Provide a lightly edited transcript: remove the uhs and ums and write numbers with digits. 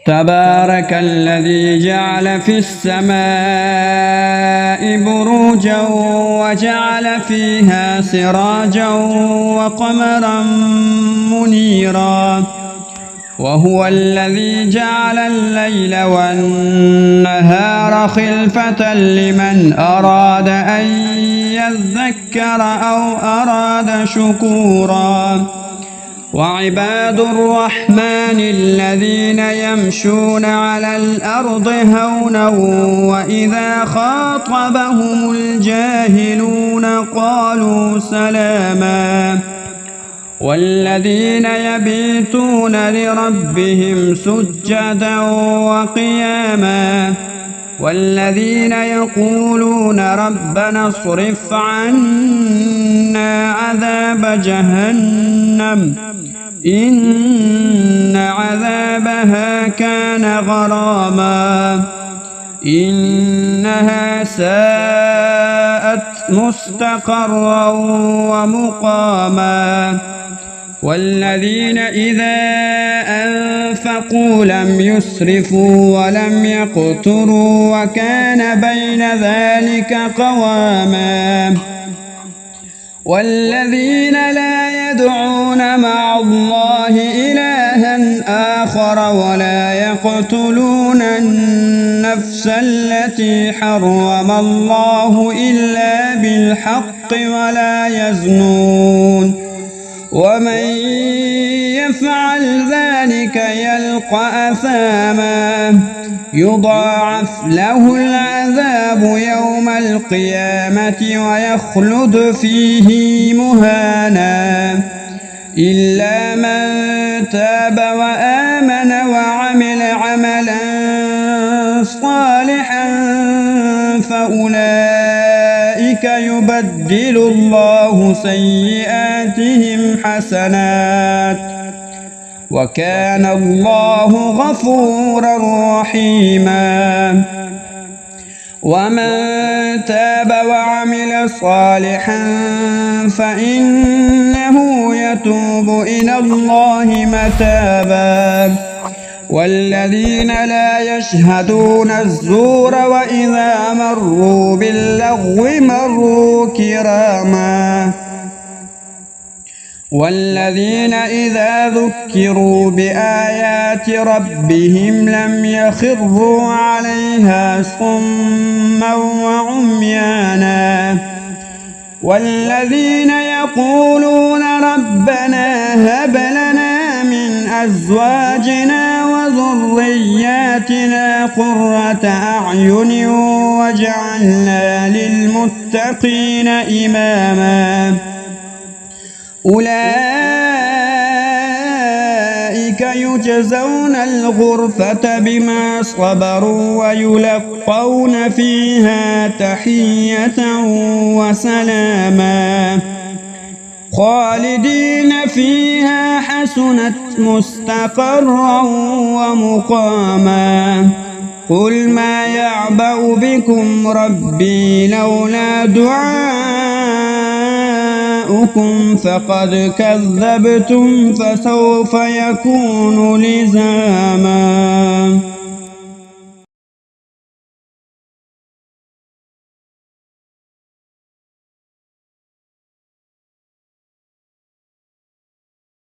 تبارك الذي جعل في السماء بروجا وجعل فيها سراجا وقمرا منيرا وهو الذي جعل الليل والنهار خلفة لمن أراد أن يذكر أو أراد شكورا وعباد الرحمن الذين يمشون على الأرض هونا وإذا خاطبهم الجاهلون قالوا سلاما والذين يبيتون لربهم سجدا وقياما والذين يقولون ربنا اصرف عنا عذاب جهنم إن عذابها كان غراما إنها ساءت مستقرا ومقاما والذين إذا أنفقوا لم يسرفوا ولم يقتروا وكان بين ذلك قواما والذين لا يدعون مع الله إلها آخر ولا يقتلون النفس التي حرم الله إلا بالحق ولا يزنون ومن يفعل ذلك يلقى أثاما يضاعف له العذاب يوم القيامة ويخلد فيه مهانا إلا من تاب وآمن وعمل عملا صالحا فأولئك يبدل الله سيئاتهم حسنات وكان الله غفورا رحيما ومن تاب وعمل صالحا فإنه يتوب إلى الله متابا والذين لا يشهدون الزور وإذا مروا باللغو مروا كراما والذين إذا ذكروا بآيات ربهم لم يخروا عليها صما وعميانا والذين يقولون ربنا هب لنا من أزواجنا وذرياتنا قرة أعين واجعلنا للمتقين إماما أولئك يجزون الغرفة بما صبروا ويلقون فيها تحية وسلاما خالدين فيها حسنت مستقرا ومقاما قل ما يعبأ بكم ربي لولا دعاؤكم فقد كذبتم فسوف يكون لزاما.